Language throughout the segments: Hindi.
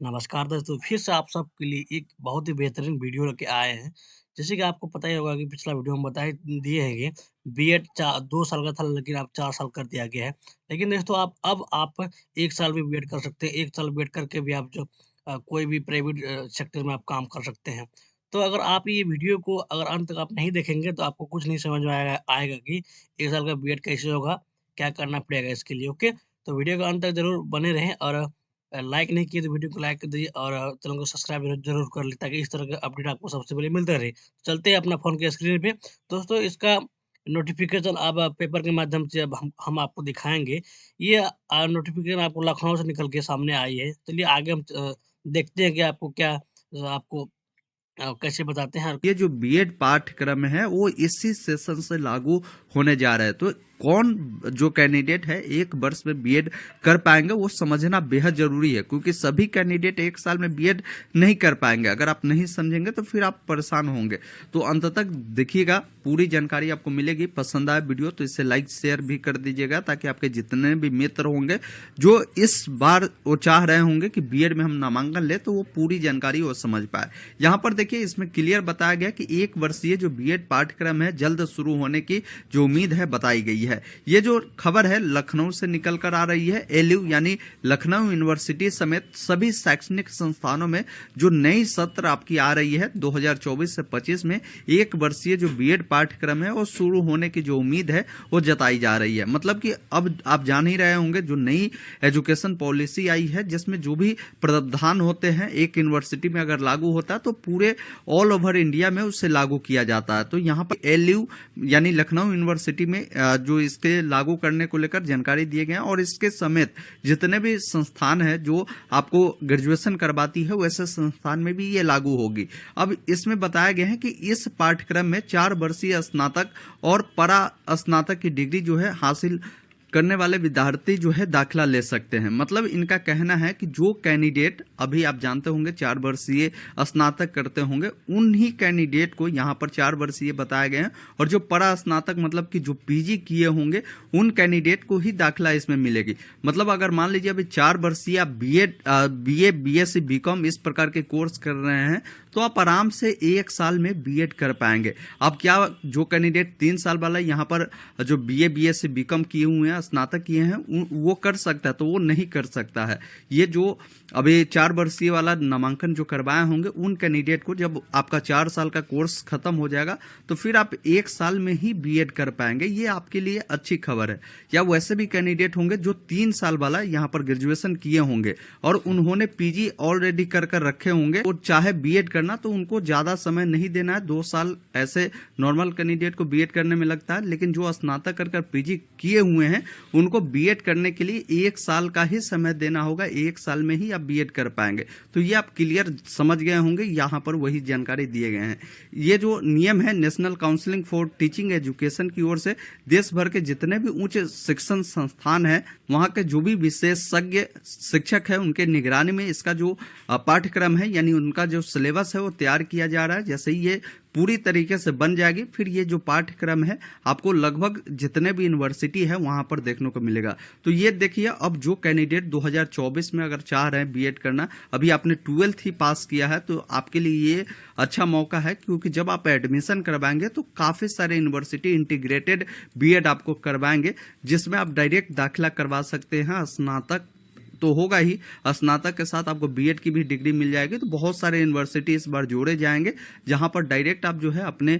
नमस्कार दोस्तों, फिर से आप सबके लिए एक बहुत ही बेहतरीन वीडियो लेके आए हैं। जैसे कि आपको पता ही होगा कि पिछला वीडियो हम बताए दिए हैं कि बीएड 2 साल का था लेकिन अब 4 साल कर दिया गया है। लेकिन दोस्तों आप 1 साल भी बीएड कर सकते हैं, 1 साल बीएड करके भी आप जो कोई भी प्राइवेट सेक्टर में आप काम कर सकते हैं। तो अगर आप ये वीडियो को अगर अंत तक आप नहीं देखेंगे तो आपको कुछ नहीं समझ में आएगा कि 1 साल का बीएड कैसे होगा, क्या करना पड़ेगा इसके लिए, ओके? तो वीडियो के अंत तक ज़रूर बने रहें और लाइक नहीं किए तो वीडियो को लाइक कर दीजिए और चैनल को सब्सक्राइब ज़रूर कर लें ताकि इस तरह का अपडेट आपको सबसे पहले मिलता रहे। चलते हैं अपना फ़ोन के स्क्रीन पे। दोस्तों इसका नोटिफ़िकेशन अब पेपर के माध्यम से अब हम आपको दिखाएँगे। ये नोटिफ़िकेशन आपको लखनऊ से निकल के सामने आई है। चलिए आगे हम देखते हैं कि आपको क्या आपको कैसे बताते हैं। ये जो बीएड पाठ्यक्रम है वो इसी सेशन से लागू होने जा रहा है। तो कौन जो कैंडिडेट है 1 वर्ष में बीएड कर पाएंगे वो समझना बेहद जरूरी है, क्योंकि सभी कैंडिडेट 1 साल में बीएड नहीं कर पाएंगे। अगर आप नहीं समझेंगे तो फिर आप परेशान होंगे। तो अंत तक देखिएगा, पूरी जानकारी आपको मिलेगी। पसंद आए वीडियो तो इसे लाइक शेयर भी कर दीजिएगा ताकि आपके जितने भी मित्र होंगे जो इस बार वो चाह रहे होंगे कि बीएड में हम नामांकन ले तो वो पूरी जानकारी वो समझ पाए। यहाँ पर देखिए, इसमें क्लियर बताया गया कि 1 वर्षीय जो बीएड पाठ्यक्रम है जल्द शुरू होने की जो उम्मीद है बताई गई है। ये जो खबर है लखनऊ से निकल कर आ रही है। एलयू यानी लखनऊ यूनिवर्सिटी समेत सभी शैक्षणिक संस्थानों में जो नई सत्र आपकी आ रही है 2024 से 25 में 1 वर्षीय जो बीएड पाठ्यक्रम है वो शुरू होने की जो उम्मीद है वो जताई जा रही है। मतलब कि अब आप जान ही रहे होंगे जो नई एजुकेशन पॉलिसी आई है जिसमें जो भी प्रावधान होते हैं एक यूनिवर्सिटी में अगर लागू होता है तो पूरे ऑल ओवर इंडिया में उससे लागू किया जाता है। तो यहाँ पर एलयू यानी लखनऊ यूनिवर्सिटी में जो इसके लागू करने को लेकर जानकारी दिए गए हैं और इसके समेत जितने भी संस्थान है जो आपको ग्रेजुएशन करवाती है वैसे संस्थान में भी ये लागू होगी। अब इसमें बताया गया है कि इस पाठ्यक्रम में 4 वर्षीय स्नातक और परा स्नातक की डिग्री जो है हासिल करने वाले विद्यार्थी जो है दाखिला ले सकते हैं। मतलब इनका कहना है कि जो कैंडिडेट अभी आप जानते होंगे 4 वर्षीय स्नातक करते होंगे उन्हीं कैंडिडेट को यहाँ पर 4 वर्षीय बताए गए हैं, और जो परा स्नातक मतलब कि जो पीजी किए होंगे उन कैंडिडेट को ही दाखिला इसमें मिलेगी। मतलब अगर मान लीजिए अभी 4 वर्षीय बीए बीएससी बीकॉम इस प्रकार के कोर्स कर रहे हैं तो आप आराम से 1 साल में बीएड कर पाएंगे। अब क्या जो कैंडिडेट 3 साल वाला यहाँ पर जो बीए बीएससी बीकॉम किए हुए हैं स्नातक किए हैं वो कर सकता है, तो वो नहीं कर सकता है। ये जो अभी 4 वर्षीय वाला नामांकन जो करवाए होंगे उन कैंडिडेट को जब आपका 4 साल का कोर्स खत्म हो जाएगा तो फिर आप 1 साल में ही बीएड कर पाएंगे। ये आपके लिए अच्छी खबर है। या वैसे भी कैंडिडेट होंगे जो 3 साल वाला यहाँ पर ग्रेजुएशन किए होंगे और उन्होंने पीजी ऑलरेडी कर रखे होंगे, वो चाहे बीएड करना तो उनको ज्यादा समय नहीं देना है। 2 साल ऐसे नॉर्मल कैंडिडेट को बीएड करने में लगता है, लेकिन जो स्नातक कर पीजी किए हुए हैं उनको बीएड करने के लिए 1 साल का ही समय देना होगा। 1 साल में ही आप बीएड कर पाएंगे। तो ये आप क्लियर समझ गए होंगे, यहाँ पर वही जानकारी दिए गए हैं। ये जो नियम है national counselling for teaching education की ओर से देश भर के जितने भी उच्च शिक्षण संस्थान है वहां के जो भी विशेषज्ञ शिक्षक है उनके निगरानी में इसका जो पाठ्यक्रम है यानी उनका जो सिलेबस है वो तैयार किया जा रहा है। जैसे ही ये पूरी तरीके से बन जाएगी फिर ये जो पाठ्यक्रम है आपको लगभग जितने भी यूनिवर्सिटी है वहां पर देखने को मिलेगा। तो ये देखिए, अब जो कैंडिडेट 2024 में अगर चाह रहे हैं बीएड करना, अभी आपने 12th ही पास किया है तो आपके लिए ये अच्छा मौका है, क्योंकि जब आप एडमिशन करवाएंगे तो काफी सारे यूनिवर्सिटी इंटीग्रेटेड बीएड आपको करवाएंगे जिसमें आप डायरेक्ट दाखिला करवा सकते हैं। स्नातक तो होगा ही, स्नातक के साथ आपको बीएड की भी डिग्री मिल जाएगी। तो बहुत सारे यूनिवर्सिटी इस बार जोड़े जाएंगे जहां पर डायरेक्ट आप जो है अपने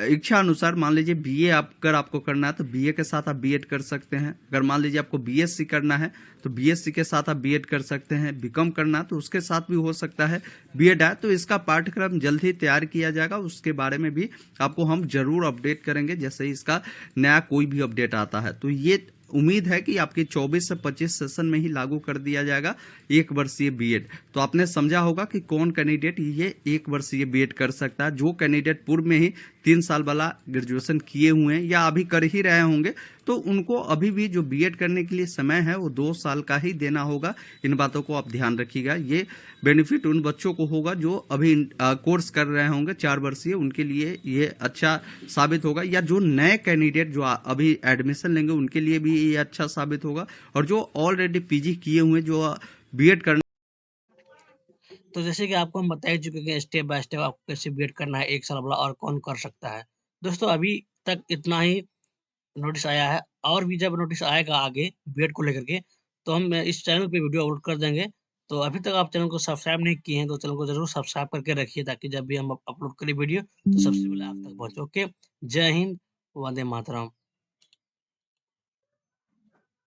इच्छा अनुसार, मान लीजिए बीए अगर आपको करना है तो बीए के साथ आप बीएड कर सकते हैं। अगर मान लीजिए आपको बीएससी करना है तो बीएससी के साथ आप बीएड कर सकते हैं। बीकॉम करना है तो उसके साथ भी हो सकता है बीएड है। तो इसका पाठ्यक्रम जल्द ही तैयार किया जाएगा, उसके बारे में भी आपको हम जरूर अपडेट करेंगे जैसे ही इसका नया कोई भी अपडेट आता है। तो ये उम्मीद है कि आपके 24 से 25 सेशन में ही लागू कर दिया जाएगा 1 वर्षीय बीएड। तो आपने समझा होगा कि कौन कैंडिडेट ये 1 वर्षीय बीएड कर सकता है। जो कैंडिडेट पूर्व में ही 3 साल वाला ग्रेजुएशन किए हुए हैं या अभी कर ही रहे होंगे तो उनको अभी भी जो बीएड करने के लिए समय है वो 2 साल का ही देना होगा। इन बातों को आप ध्यान रखिएगा। ये बेनिफिट उन बच्चों को होगा जो अभी कोर्स कर रहे होंगे 4 वर्षीय, उनके लिए ये अच्छा साबित होगा। या जो नए कैंडिडेट जो अभी एडमिशन लेंगे उनके लिए भी ये अच्छा साबित होगा, और जो ऑलरेडी पीजी किए हुए जो बीएड करने तो जैसे कि आपको हम बता ही चुके हैं कि स्टेप बाय स्टेप आपको कैसे बीएड करना है 1 साल वाला और कौन कर सकता है। दोस्तों अभी तक इतना ही नोटिस आया है और भी जब नोटिस आएगा आगे बीएड को लेकर के, तो हम इस चैनल पे वीडियो अपलोड कर देंगे। तो अभी तक आप चैनल को सब्सक्राइब नहीं किए हैं, तो चैनल को ज़रूर सब्सक्राइब करके रखिए ताकि जब भी हम अपलोड करें वीडियो, तो सबसे पहले आप तक पहुँचे। ओके, जय हिंद, वंदे मातरम।